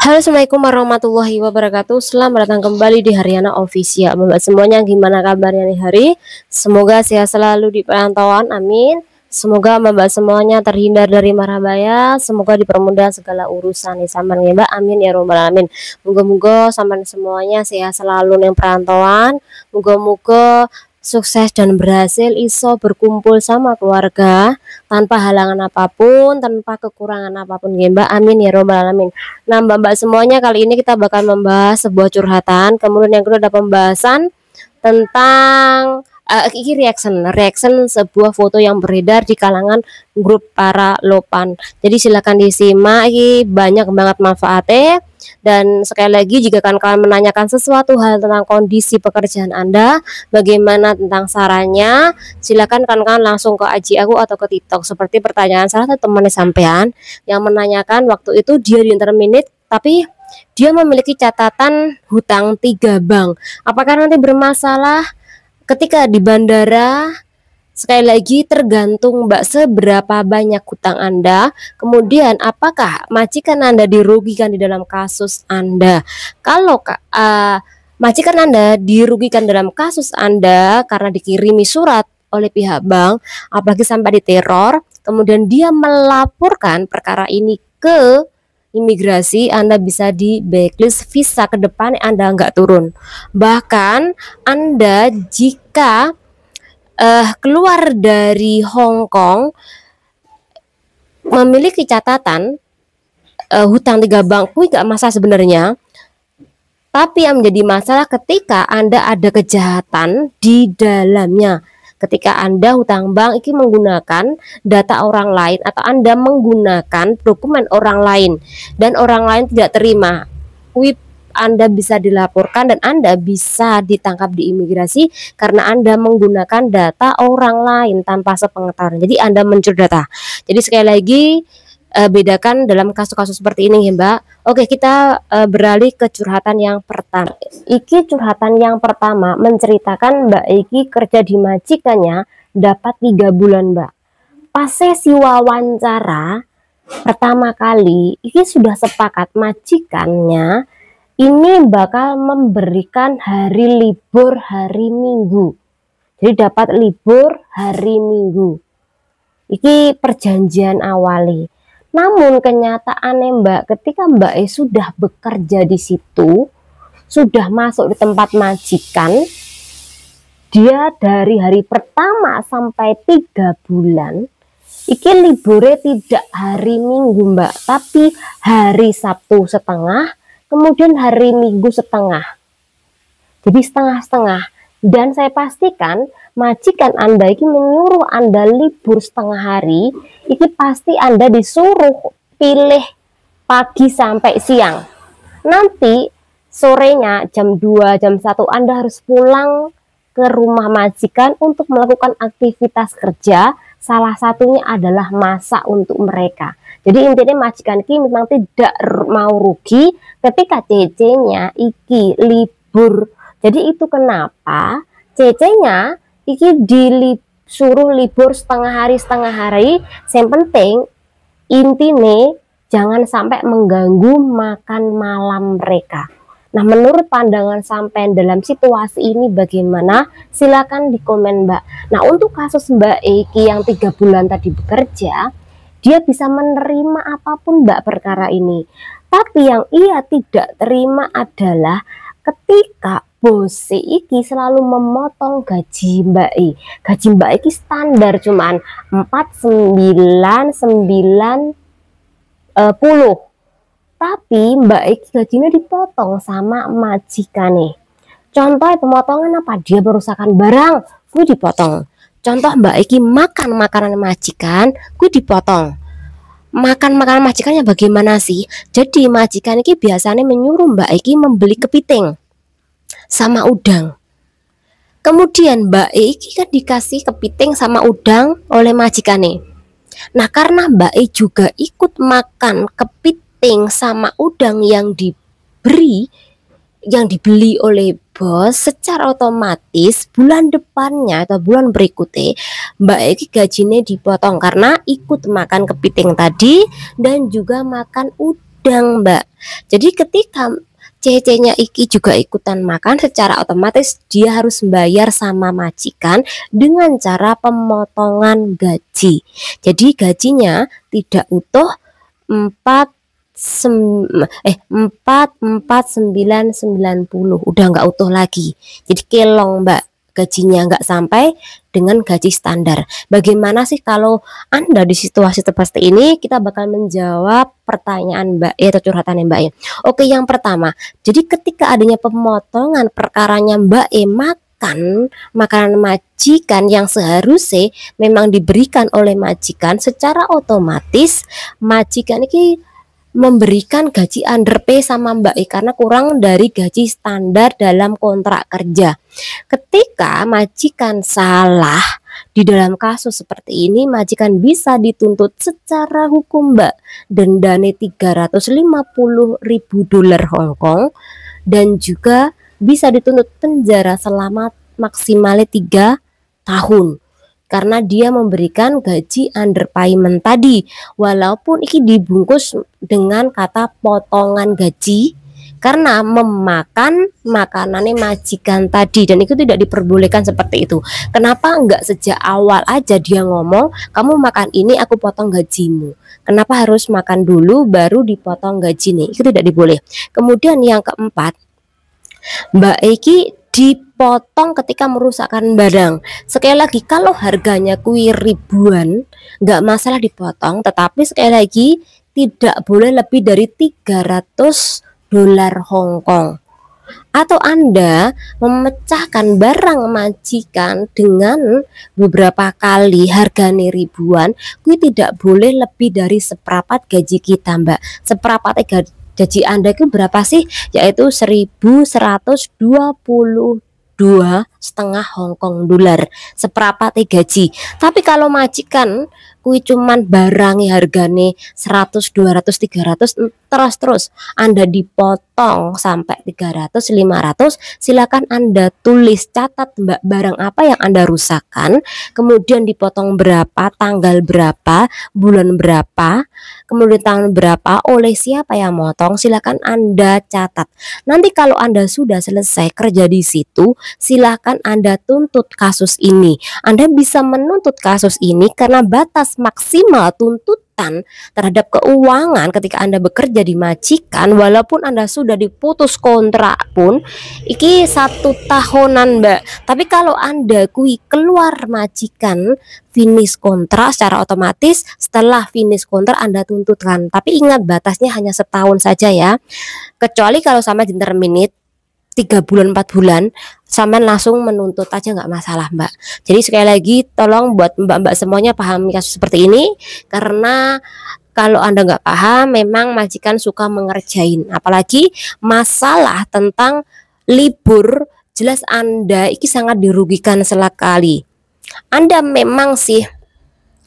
Halo, assalamualaikum warahmatullahi wabarakatuh. Selamat datang kembali di Haryana Official. Mbak semuanya, gimana kabarnya nih hari? Semoga sehat selalu di perantauan, amin. Semoga mbak semuanya terhindar dari mara bahaya. Semoga dipermudah segala urusan nih sampean nggih, Mbak, amin ya robbal alamin. Muga-muga sampean semuanya sehat selalu ning perantauan. Muga-muga sukses dan berhasil iso berkumpul sama keluarga tanpa halangan apapun, tanpa kekurangan apapun nggih, Mbak, amin ya robbal alamin. Nah, mbak-mbak semuanya, kali ini kita bakal membahas sebuah curhatan. Kemudian yang kedua ada pembahasan tentang iki reaction sebuah foto yang beredar di kalangan grup para lopan. Jadi silakan disimak, iki banyak banget manfaatnya. Dan sekali lagi, jika kalian menanyakan sesuatu hal tentang kondisi pekerjaan Anda, bagaimana tentang sarannya, silakan kalian langsung ke IG aku atau ke TikTok. Seperti pertanyaan salah satu teman sampean yang menanyakan waktu itu dia di interminate tapi dia memiliki catatan hutang 3 bank. Apakah nanti bermasalah ketika di bandara? Sekali lagi, tergantung Mbak seberapa banyak hutang Anda. Kemudian apakah majikan Anda dirugikan di dalam kasus Anda? Kalau majikan Anda dirugikan dalam kasus Anda karena dikirimi surat oleh pihak bank, apalagi sampai diteror, kemudian dia melaporkan perkara ini ke imigrasi, Anda bisa di blacklist, visa ke depan Anda nggak turun. Bahkan Anda jika keluar dari Hong Kong memiliki catatan hutang 3 bank, kuwi gak masalah sebenarnya. Tapi yang menjadi masalah ketika Anda ada kejahatan di dalamnya. Ketika Anda hutang bank ini menggunakan data orang lain atau Anda menggunakan dokumen orang lain dan orang lain tidak terima, kuwi Anda bisa dilaporkan dan Anda bisa ditangkap di imigrasi karena Anda menggunakan data orang lain tanpa sepengetahuan. Jadi Anda mencuri data. Jadi sekali lagi, bedakan dalam kasus-kasus seperti ini ya, Mbak. Oke, kita beralih ke curhatan yang pertama. Iki curhatan yang pertama menceritakan Mbak Iki kerja di majikannya dapat 3 bulan, Mbak. Pas sesi wawancara pertama kali, Iki sudah sepakat majikannya ini bakal memberikan hari libur hari Minggu. Jadi dapat libur hari Minggu. Iki perjanjian awali. Namun kenyataannya Mbak, ketika Mbak sudah bekerja di situ, sudah masuk di tempat majikan, dia dari hari pertama sampai 3 bulan, iki liburnya tidak hari Minggu Mbak, tapi hari Sabtu setengah, kemudian hari Minggu setengah. Jadi setengah-setengah. Dan saya pastikan majikan Anda ini menyuruh Anda libur setengah hari, ini pasti Anda disuruh pilih pagi sampai siang. Nanti sorenya jam 2, jam 1 Anda harus pulang ke rumah majikan untuk melakukan aktivitas kerja. Salah satunya adalah masak untuk mereka. Jadi intinya majikan ini memang tidak mau rugi ketika CC-nya iki libur. Jadi itu kenapa CC-nya iki disuruh libur setengah hari. Yang penting intinya jangan sampai mengganggu makan malam mereka. Nah, menurut pandangan sampean dalam situasi ini bagaimana? Silakan di komen, Mbak. Nah, untuk kasus Mbak Eki yang 3 bulan tadi bekerja, dia bisa menerima apapun Mbak perkara ini. Tapi yang ia tidak terima adalah ketika bos Iki selalu memotong gaji Mbak I. Gaji Mbak Iki standar cuman 4,990. Tapi Mbak Iki gajinya dipotong sama majikan nih. Contoh pemotongan apa? Dia merusakan barang, gue dipotong. Contoh Mbak Iki makan makanan majikan, gue dipotong. Makan makanan majikannya bagaimana sih? Jadi majikan ini biasanya menyuruh Mbak Iki membeli kepiting sama udang. Kemudian Mbak Iki kan dikasih kepiting sama udang oleh majikan nih. Nah, karena Mbak Iki juga ikut makan kepiting sama udang yang dibeli oleh bos, secara otomatis bulan depannya atau bulan berikutnya Mbak Eki gajinya dipotong karena ikut makan kepiting tadi dan juga makan udang. gudang, Mbak. Jadi ketika Cece-nya iki juga ikutan makan, secara otomatis dia harus bayar sama majikan dengan cara pemotongan gaji. Jadi gajinya tidak utuh 4 4.990, udah nggak utuh lagi. Jadi kelong, Mbak, gajinya nggak sampai dengan gaji standar. Bagaimana sih kalau Anda di situasi seperti ini? Kita bakal menjawab pertanyaan Mbak E atau curhatan Mbak E. Oke, yang pertama, jadi ketika adanya pemotongan perkaranya Mbak E makan makanan majikan yang seharusnya memang diberikan oleh majikan, secara otomatis majikan ini memberikan gaji underpay sama Mbak E karena kurang dari gaji standar dalam kontrak kerja. Ketika majikan salah di dalam kasus seperti ini, majikan bisa dituntut secara hukum, Mbak, dendane 350.000 dolar Hong Kong, dan juga bisa dituntut penjara selama maksimalnya 3 tahun karena dia memberikan gaji underpayment tadi, walaupun ini dibungkus dengan kata potongan gaji karena memakan makanannya majikan tadi, dan itu tidak diperbolehkan seperti itu. Kenapa enggak sejak awal aja dia ngomong, kamu makan ini aku potong gajimu? Kenapa harus makan dulu baru dipotong gaji nih? Itu tidak diboleh. Kemudian yang keempat, Mbak Eki dipotong ketika merusakkan barang. Sekali lagi, kalau harganya kui ribuan nggak masalah dipotong, tetapi sekali lagi tidak boleh lebih dari 300 dolar Hong Kong. Atau Anda memecahkan barang majikan dengan beberapa kali harganya ribuan, kui tidak boleh lebih dari seperempat gaji kita, Mbak. Seperempat gaji Anda itu berapa sih? Yaitu 1.122,5 Hongkong dolar, seperempat gaji. Tapi kalau majikan kui cuman barangnya harganya 100, 200, 300 terus Anda dipotong sampai 300, 500, silakan Anda tulis, catat Mbak, barang apa yang Anda rusakkan, kemudian dipotong berapa, tanggal berapa, bulan berapa, kemudian tahun berapa, oleh siapa yang motong, silakan Anda catat. Nanti kalau Anda sudah selesai kerja di situ, silakan Anda tuntut kasus ini. Anda bisa menuntut kasus ini karena batas maksimal tuntutan terhadap keuangan ketika Anda bekerja di majikan, walaupun Anda sudah diputus kontrak pun, iki 1 tahunan, Mbak. Tapi kalau Anda kui keluar majikan finish kontrak, secara otomatis setelah finish kontrak Anda tuntutkan. Tapi ingat, batasnya hanya setahun saja ya. Kecuali kalau sama interminate 3 bulan 4 bulan, sampean langsung menuntut aja nggak masalah, Mbak. Jadi sekali lagi tolong buat mbak-mbak semuanya pahami kasus seperti ini, karena kalau Anda nggak paham memang majikan suka mengerjain, apalagi masalah tentang libur. Jelas Anda ini sangat dirugikan sekali. Anda memang sih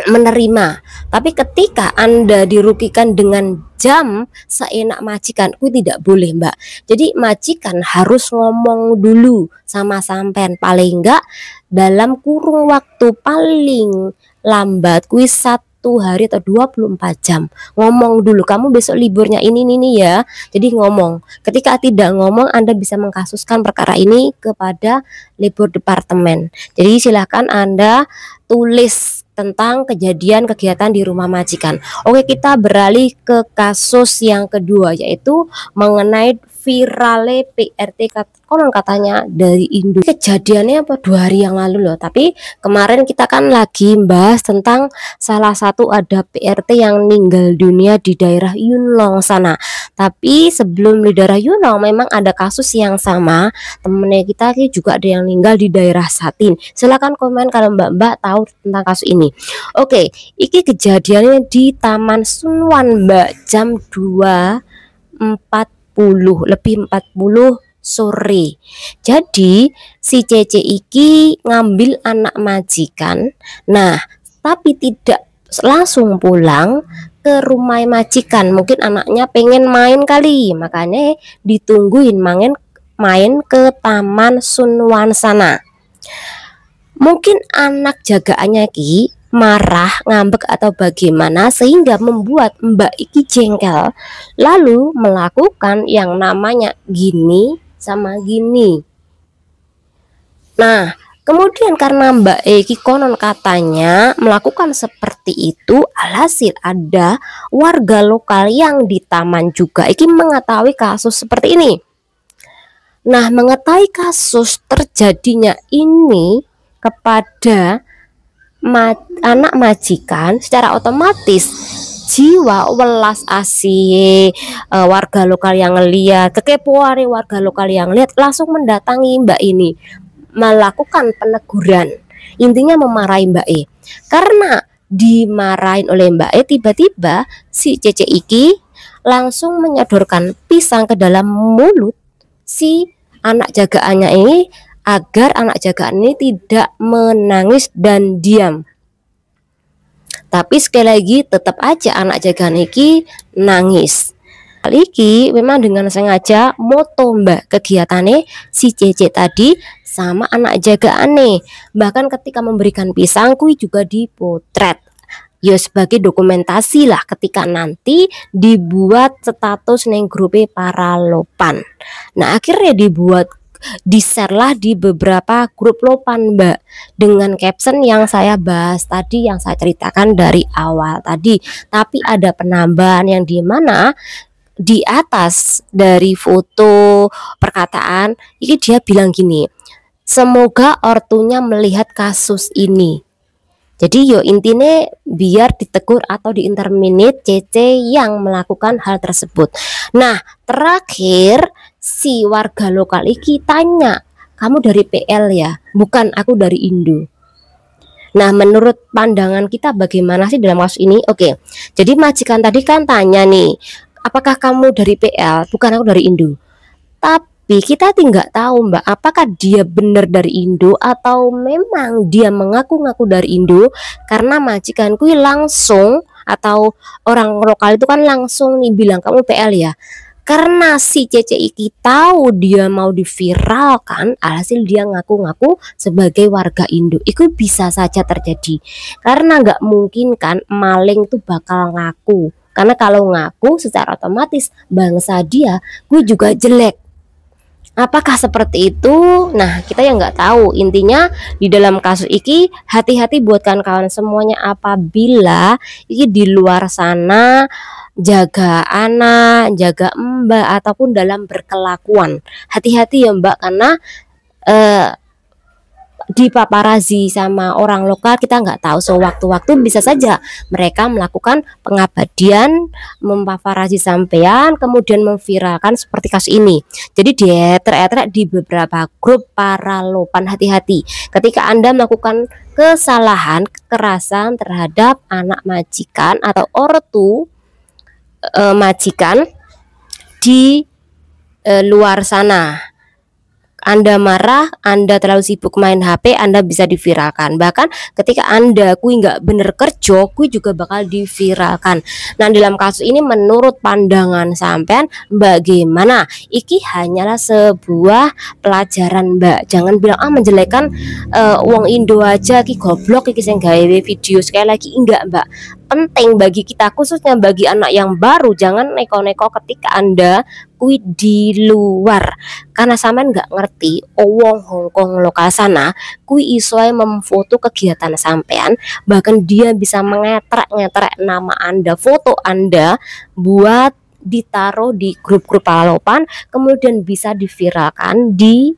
menerima, tapi ketika Anda dirugikan dengan jam seenak majikan, itu tidak boleh, Mbak. Jadi majikan harus ngomong dulu sama sampean, paling enggak dalam kurung waktu paling lambat kuis 1 hari atau 24 jam. Ngomong dulu, kamu besok liburnya ini ya. Jadi ngomong. Ketika tidak ngomong, Anda bisa mengkasuskan perkara ini kepada labor departemen. Jadi silahkan Anda tulis tentang kejadian kegiatan di rumah majikan. Oke, kita beralih ke kasus yang kedua, yaitu mengenai virale PRT konon katanya dari Indo. Kejadiannya apa 2 hari yang lalu loh, tapi kemarin kita kan lagi bahas tentang salah satu ada PRT yang meninggal dunia di daerah Yunlong sana. Tapi sebelum di daerah Yunlong memang ada kasus yang sama, temennya kita juga ada yang meninggal di daerah Satin. Silahkan komen kalau mbak-mbak tahu tentang kasus ini. Oke, ini kejadiannya di Taman Sunwan, Mbak, jam 2.40 sore. Jadi si Cece iki ngambil anak majikan, nah tapi tidak langsung pulang ke rumah majikan. Mungkin anaknya pengen main kali, makanya ditungguin main ke Taman Sunwan sana. Mungkin anak jagaannya ki marah, ngambek atau bagaimana sehingga membuat Mbak Iki jengkel, lalu melakukan yang namanya gini sama gini. Nah, kemudian karena Mbak Iki konon katanya melakukan seperti itu, alhasil ada warga lokal yang di taman juga Iki mengetahui kasus seperti ini. Nah, mengetahui kasus terjadinya ini kepada anak majikan, secara otomatis jiwa welas asih warga lokal yang lihat, kekepoan warga lokal yang lihat langsung mendatangi Mbak ini, melakukan peneguran, intinya memarahi Mbak E. Karena dimarahin oleh Mbak E, tiba-tiba si Cece Iki langsung menyodorkan pisang ke dalam mulut si anak jagaannya ini agar anak jagaan ini tidak menangis dan diam. Tapi sekali lagi tetap aja anak jagaan iki nangis. Kali iki memang dengan sengaja moto Mbak kegiatannya si Cece tadi sama anak jagaane. Bahkan ketika memberikan pisang kui juga dipotret. Ya sebagai dokumentasi lah ketika nanti dibuat status neng grupe para lopan. Nah akhirnya di-share lah di beberapa grup lopan Mbak, dengan caption yang saya bahas tadi, yang saya ceritakan dari awal tadi. Tapi ada penambahan yang dimana di atas dari foto perkataan ini dia bilang gini, semoga ortunya melihat kasus ini. Jadi yo intinya biar ditegur atau diinterminate Cece yang melakukan hal tersebut. Nah terakhir si warga lokal iki tanya, kamu dari PL ya? Bukan, aku dari Indo. Nah menurut pandangan kita bagaimana sih dalam kasus ini? Oke, jadi majikan tadi kan tanya nih, apakah kamu dari PL? Bukan, aku dari Indo. Tapi kita tidak tahu Mbak, apakah dia benar dari Indo atau memang dia mengaku-ngaku dari Indo, karena majikanku langsung atau orang lokal itu kan langsung nih bilang kamu PL ya. Karena si Cece Iki tahu dia mau diviralkan, alhasil dia ngaku-ngaku sebagai warga Indo. Itu bisa saja terjadi, karena nggak mungkin kan maling tuh bakal ngaku. Karena kalau ngaku secara otomatis bangsa dia, gue juga jelek. Apakah seperti itu? Nah kita yang nggak tahu. Intinya di dalam kasus ini hati-hati buat kawan-kawan semuanya, apabila ini di luar sana jaga anak, jaga Mbak ataupun dalam berkelakuan, hati-hati ya Mbak, karena dipaparazi sama orang lokal kita nggak tahu, sewaktu-waktu bisa saja mereka melakukan pengabadian, mempaparazi sampean kemudian memviralkan seperti kasus ini. Jadi dietrek-etrek di beberapa grup para lopan. Hati-hati ketika Anda melakukan kesalahan kekerasan terhadap anak majikan atau ortu majikan di luar sana. Anda marah, Anda terlalu sibuk main HP, Anda bisa diviralkan. Bahkan ketika Anda kui nggak bener kerja, kui juga bakal diviralkan. Nah dalam kasus ini menurut pandangan sampean bagaimana? Iki hanyalah sebuah pelajaran Mbak. Jangan bilang menjelekan wong Indo aja ki goblok iki sing gawe video. Sekali lagi enggak Mbak, penting bagi kita, khususnya bagi anak yang baru, jangan neko-neko ketika Anda kui di luar, karena sampean nggak ngerti wong Hongkong lokal sana kui isoe memfoto kegiatan sampean, bahkan dia bisa mengetrek-ngetrek nama Anda, foto Anda buat ditaruh di grup-grup palopan, kemudian bisa diviralkan di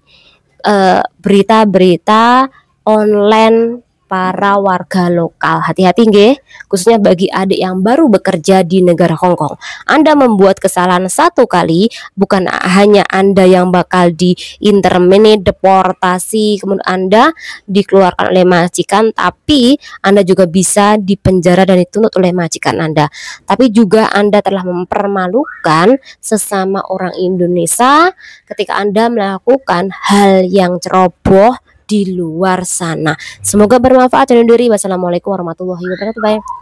berita-berita online para warga lokal. Hati-hati nggih, khususnya bagi adik yang baru bekerja di negara Hongkong. Anda membuat kesalahan satu kali, bukan hanya Anda yang bakal di-interminate, deportasi, kemudian Anda dikeluarkan oleh majikan, tapi Anda juga bisa dipenjara dan dituntut oleh majikan Anda. Tapi juga Anda telah mempermalukan sesama orang Indonesia ketika Anda melakukan hal yang ceroboh di luar sana. Semoga bermanfaat dan diri. Wassalamualaikum warahmatullahi wabarakatuh. Bye.